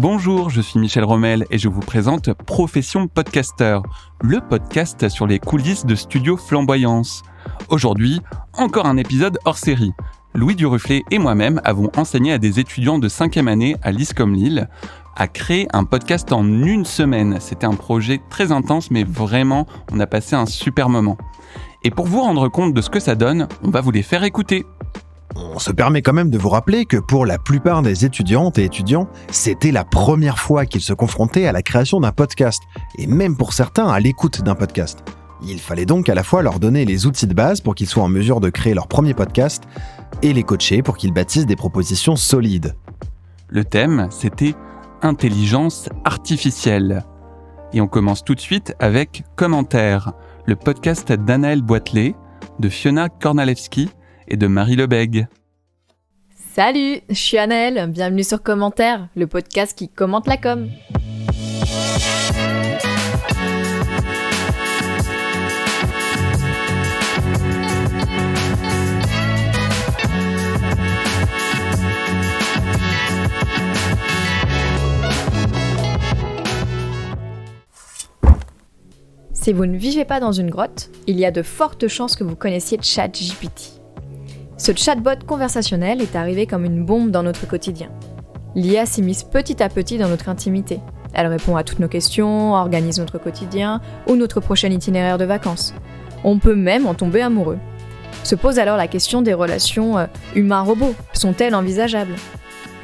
Bonjour, je suis Michel Rommel et je vous présente Profession Podcaster, le podcast sur les coulisses de Studio Flamboyance. Aujourd'hui, encore un épisode hors série. Louis Duruflé et moi-même avons enseigné à des étudiants de 5e année à l'ISCOM Lille à créer un podcast en une semaine. C'était un projet très intense, mais vraiment, on a passé un super moment. Et pour vous rendre compte de ce que ça donne, on va vous les faire écouter. On se permet quand même de vous rappeler que pour la plupart des étudiantes et étudiants, c'était la première fois qu'ils se confrontaient à la création d'un podcast, et même pour certains à l'écoute d'un podcast. Il fallait donc à la fois leur donner les outils de base pour qu'ils soient en mesure de créer leur premier podcast, et les coacher pour qu'ils bâtissent des propositions solides. Le thème, c'était intelligence artificielle. Et on commence tout de suite avec Commentaire, le podcast d'Anaëlle Boitelet, de Fiona Kornalewski et de Marie Lebègue. Salut, je suis Anaëlle, bienvenue sur Commentaire, le podcast qui commente la com. Si vous ne vivez pas dans une grotte, il y a de fortes chances que vous connaissiez ChatGPT. Ce chatbot conversationnel est arrivé comme une bombe dans notre quotidien. L'IA s'immisce petit à petit dans notre intimité. Elle répond à toutes nos questions, organise notre quotidien ou notre prochain itinéraire de vacances. On peut même en tomber amoureux. Se pose alors la question des relations humain-robot. Sont-elles envisageables ?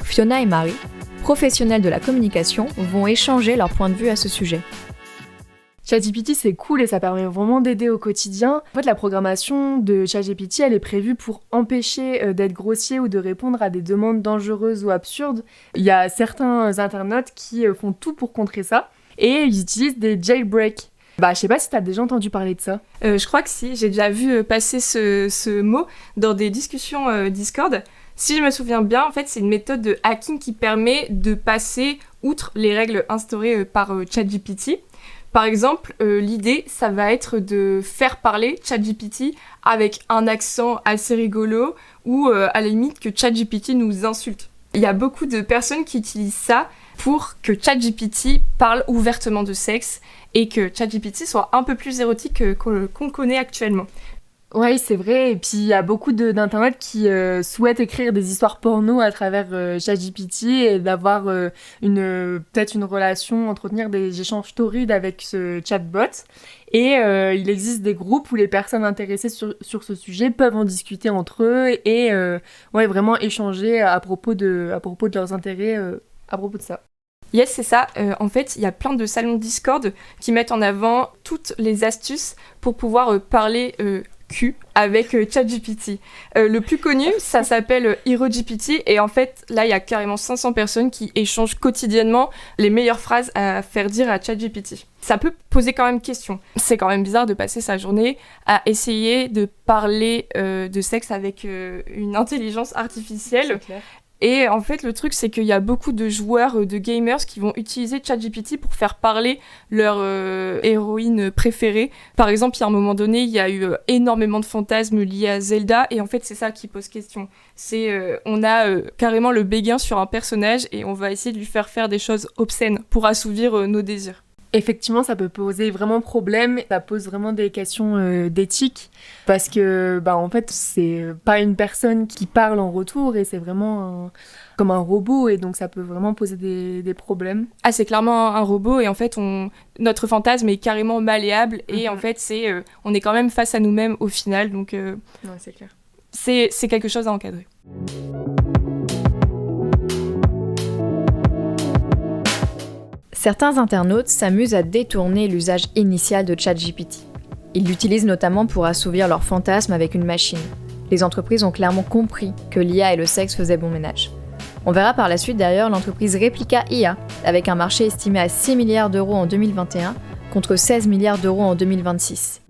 Fiona et Marie, professionnelles de la communication, vont échanger leur point de vue à ce sujet. ChatGPT, c'est cool et ça permet vraiment d'aider au quotidien. En fait, la programmation de ChatGPT, elle est prévue pour empêcher d'être grossier ou de répondre à des demandes dangereuses ou absurdes. Il y a certains internautes qui font tout pour contrer ça et ils utilisent des jailbreaks. Je sais pas si t'as déjà entendu parler de ça. Je crois que si, j'ai déjà vu passer ce mot dans des discussions Discord. Si je me souviens bien, en fait, c'est une méthode de hacking qui permet de passer outre les règles instaurées par ChatGPT. Par exemple, l'idée, ça va être de faire parler ChatGPT avec un accent assez rigolo ou à la limite que ChatGPT nous insulte. Il y a beaucoup de personnes qui utilisent ça pour que ChatGPT parle ouvertement de sexe et que ChatGPT soit un peu plus érotique qu'on connaît actuellement. Oui, c'est vrai. Et puis, il y a beaucoup d'internautes qui souhaitent écrire des histoires porno à travers ChatGPT et d'avoir peut-être une relation, entretenir des échanges torrides avec ce chatbot. Et il existe des groupes où les personnes intéressées sur ce sujet peuvent en discuter entre eux et vraiment échanger à propos de leurs intérêts à propos de ça. Yes, c'est ça. En fait, il y a plein de salons Discord qui mettent en avant toutes les astuces pour pouvoir parler avec ChatGPT. Le plus connu, ça s'appelle HeroGPT et en fait, là, il y a carrément 500 personnes qui échangent quotidiennement les meilleures phrases à faire dire à ChatGPT. Ça peut poser quand même question. C'est quand même bizarre de passer sa journée à essayer de parler de sexe avec une intelligence artificielle. C'est clair. Et en fait, le truc, c'est qu'il y a beaucoup de joueurs, de gamers qui vont utiliser ChatGPT pour faire parler leur héroïne préférée. Par exemple, il y a un moment donné, il y a eu énormément de fantasmes liés à Zelda, et en fait, c'est ça qui pose question. C'est, on a carrément le béguin sur un personnage, et on va essayer de lui faire des choses obscènes pour assouvir nos désirs. Effectivement, ça peut poser vraiment problème. Ça pose vraiment des questions d'éthique parce que, en fait, c'est pas une personne qui parle en retour et c'est vraiment comme un robot et donc ça peut vraiment poser des problèmes. Ah, c'est clairement un robot et en fait, notre fantasme est carrément malléable et en fait, on est quand même face à nous-mêmes au final. Donc, ouais, c'est clair. C'est quelque chose à encadrer. Certains internautes s'amusent à détourner l'usage initial de ChatGPT. Ils l'utilisent notamment pour assouvir leurs fantasmes avec une machine. Les entreprises ont clairement compris que l'IA et le sexe faisaient bon ménage. On verra par la suite d'ailleurs l'entreprise Replica IA, avec un marché estimé à 6 milliards d'euros en 2021 contre 16 milliards d'euros en 2026.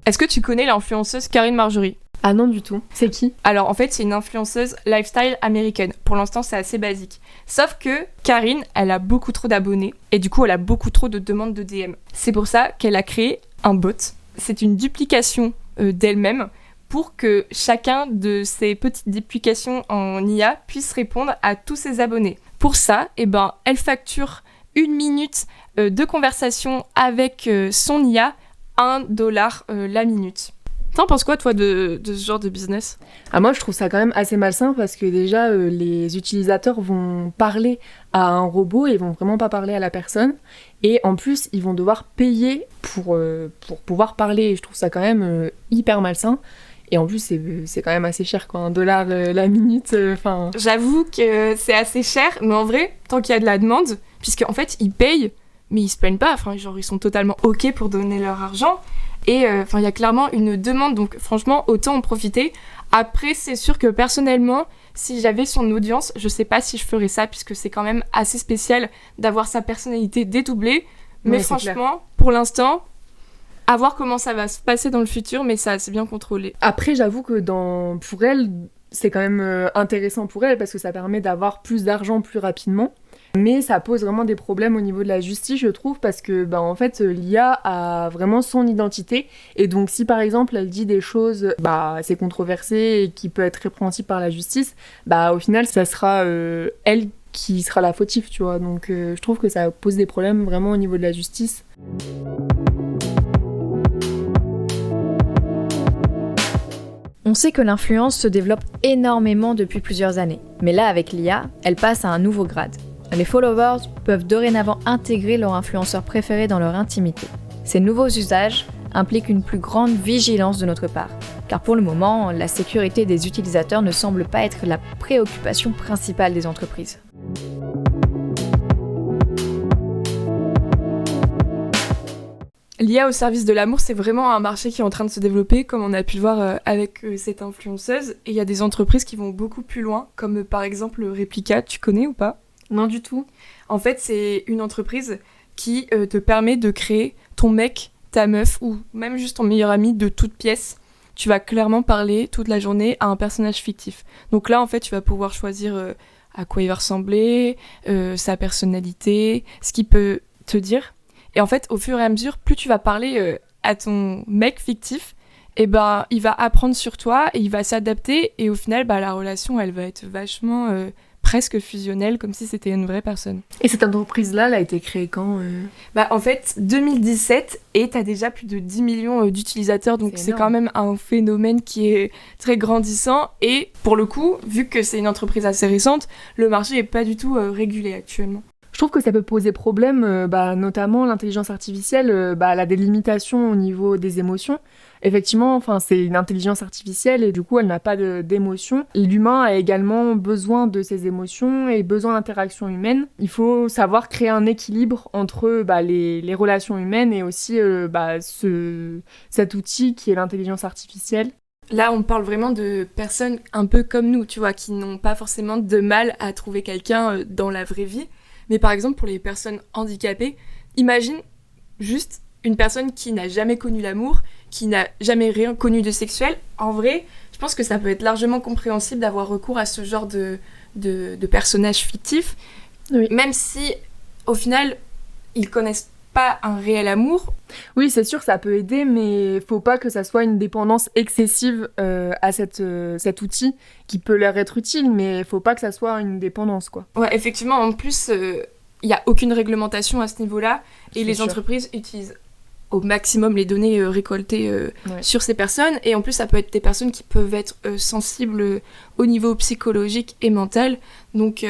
Est-ce que tu connais l'influenceuse Karine Marjorie ? Ah non du tout. C'est qui ? Alors en fait, c'est une influenceuse lifestyle américaine. Pour l'instant, c'est assez basique. Sauf que Karine, elle a beaucoup trop d'abonnés et du coup, elle a beaucoup trop de demandes de DM. C'est pour ça qu'elle a créé un bot. C'est une duplication d'elle-même pour que chacun de ces petites duplications en IA puisse répondre à tous ses abonnés. Pour ça, elle facture 1 minute de conversation avec son IA, $1 la minute. T'en penses quoi, toi, de ce genre de business ? Moi, je trouve ça quand même assez malsain parce que déjà, les utilisateurs vont parler à un robot et ils vont vraiment pas parler à la personne. Et en plus, ils vont devoir payer pour pouvoir parler. Et je trouve ça quand même hyper malsain. Et en plus, c'est quand même assez cher, quoi. $1 la minute, enfin... J'avoue que c'est assez cher, mais en vrai, tant qu'il y a de la demande, puisqu'en fait, ils payent, mais ils se plaignent pas. Enfin, genre, ils sont totalement OK pour donner leur argent. Et il y a clairement une demande, donc franchement, autant en profiter. Après, c'est sûr que personnellement, si j'avais son audience, je sais pas si je ferais ça, puisque c'est quand même assez spécial d'avoir sa personnalité dédoublée. Mais Ouais, franchement, pour l'instant, à voir comment ça va se passer dans le futur, mais ça, c'est bien contrôlé. Après, j'avoue que pour elle, c'est quand même intéressant pour elle parce que ça permet d'avoir plus d'argent plus rapidement. Mais ça pose vraiment des problèmes au niveau de la justice, je trouve, parce que en fait, l'IA a vraiment son identité. Et donc, si par exemple, elle dit des choses assez controversées et qui peut être répréhensible par la justice, au final, ça sera elle qui sera la fautive, tu vois. Donc, je trouve que ça pose des problèmes vraiment au niveau de la justice. On sait que l'influence se développe énormément depuis plusieurs années. Mais là, avec l'IA, elle passe à un nouveau grade. Les followers peuvent dorénavant intégrer leur influenceur préféré dans leur intimité. Ces nouveaux usages impliquent une plus grande vigilance de notre part, car pour le moment, la sécurité des utilisateurs ne semble pas être la préoccupation principale des entreprises. L'IA au service de l'amour, c'est vraiment un marché qui est en train de se développer, comme on a pu le voir avec cette influenceuse. Et il y a des entreprises qui vont beaucoup plus loin, comme par exemple Replica, tu connais ou pas ? Non, du tout. En fait, c'est une entreprise qui te permet de créer ton mec, ta meuf, ou même juste ton meilleur ami de toute pièce. Tu vas clairement parler toute la journée à un personnage fictif. Donc là, en fait, tu vas pouvoir choisir à quoi il va ressembler, sa personnalité, ce qu'il peut te dire. Et en fait, au fur et à mesure, plus tu vas parler à ton mec fictif, il va apprendre sur toi et il va s'adapter. Et au final, la relation, elle va être vachement presque fusionnelle, comme si c'était une vraie personne. Et cette entreprise-là, elle a été créée quand En fait, 2017, et t'as déjà plus de 10 millions d'utilisateurs, donc c'est quand même un phénomène qui est très grandissant. Et pour le coup, vu que c'est une entreprise assez récente, le marché est pas du tout régulé actuellement. Je trouve que ça peut poser problème, notamment l'intelligence artificielle, elle a des limitations au niveau des émotions. Effectivement, c'est une intelligence artificielle et du coup, elle n'a pas d'émotions. L'humain a également besoin de ses émotions et besoin d'interaction humaine. Il faut savoir créer un équilibre entre les relations humaines et aussi cet outil qui est l'intelligence artificielle. Là, on parle vraiment de personnes un peu comme nous, tu vois, qui n'ont pas forcément de mal à trouver quelqu'un dans la vraie vie. Mais par exemple, pour les personnes handicapées, imagine juste une personne qui n'a jamais connu l'amour, qui n'a jamais rien connu de sexuel. En vrai, je pense que ça peut être largement compréhensible d'avoir recours à ce genre de personnages fictifs, oui. Même si, au final, ils connaissent pas un réel amour. Oui, c'est sûr, ça peut aider, mais faut pas que ça soit une dépendance excessive à cet outil qui peut leur être utile, mais faut pas que ça soit une dépendance, quoi. Ouais, effectivement, en plus, il y a aucune réglementation à ce niveau-là, et les entreprises utilisent au maximum les données récoltées sur ces personnes, et en plus, ça peut être des personnes qui peuvent être sensibles au niveau psychologique et mental, donc...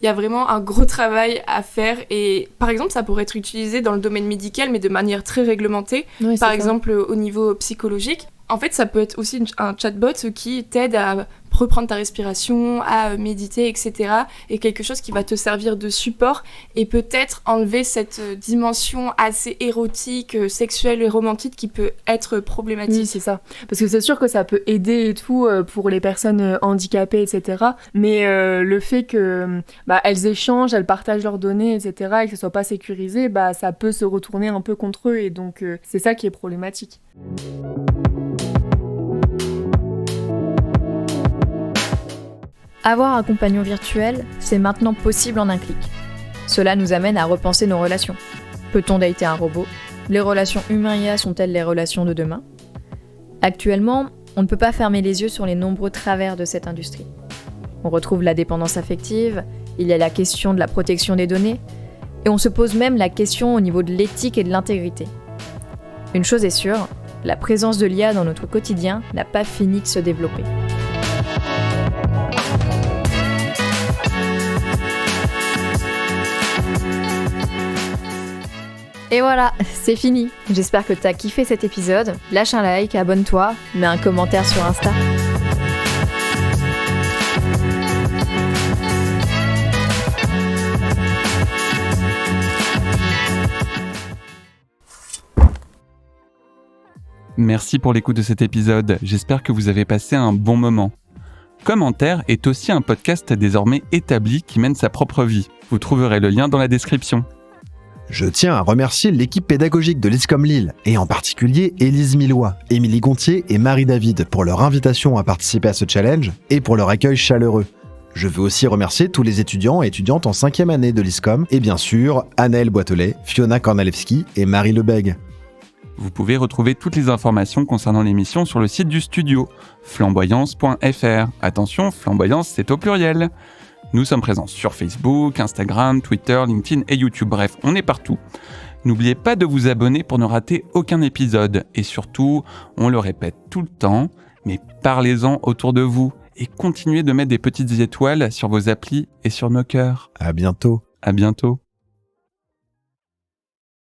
il y a vraiment un gros travail à faire et par exemple ça pourrait être utilisé dans le domaine médical mais de manière très réglementée, par exemple au niveau psychologique. En fait ça peut être aussi un chatbot qui t'aide à reprendre ta respiration, à méditer, etc. Et quelque chose qui va te servir de support et peut-être enlever cette dimension assez érotique, sexuelle et romantique qui peut être problématique. Oui, c'est ça. Parce que c'est sûr que ça peut aider et tout pour les personnes handicapées, etc. Mais le fait que elles échangent, elles partagent leurs données, etc. et que ce soit pas sécurisé, ça peut se retourner un peu contre eux et donc c'est ça qui est problématique. Avoir un compagnon virtuel, c'est maintenant possible en un clic. Cela nous amène à repenser nos relations. Peut-on dater un robot ? Les relations humain-IA sont-elles les relations de demain ? Actuellement, on ne peut pas fermer les yeux sur les nombreux travers de cette industrie. On retrouve la dépendance affective, il y a la question de la protection des données, et on se pose même la question au niveau de l'éthique et de l'intégrité. Une chose est sûre, la présence de l'IA dans notre quotidien n'a pas fini de se développer. Et voilà, c'est fini. J'espère que t'as kiffé cet épisode. Lâche un like, abonne-toi, mets un commentaire sur Insta. Merci pour l'écoute de cet épisode, j'espère que vous avez passé un bon moment. Commentaire est aussi un podcast désormais établi qui mène sa propre vie. Vous trouverez le lien dans la description. Je tiens à remercier l'équipe pédagogique de l'ISCOM Lille, et en particulier Élise Millois, Émilie Gontier et Marie David pour leur invitation à participer à ce challenge et pour leur accueil chaleureux. Je veux aussi remercier tous les étudiants et étudiantes en 5e année de l'ISCOM et bien sûr Anaëlle Boitelet, Fiona Kornalewski et Marie Lebègue. Vous pouvez retrouver toutes les informations concernant l'émission sur le site du studio, flamboyance.fr. Attention, flamboyance c'est au pluriel. Nous sommes présents sur Facebook, Instagram, Twitter, LinkedIn et YouTube. Bref, on est partout. N'oubliez pas de vous abonner pour ne rater aucun épisode. Et surtout, on le répète tout le temps, mais parlez-en autour de vous. Et continuez de mettre des petites étoiles sur vos applis et sur nos cœurs. À bientôt. À bientôt.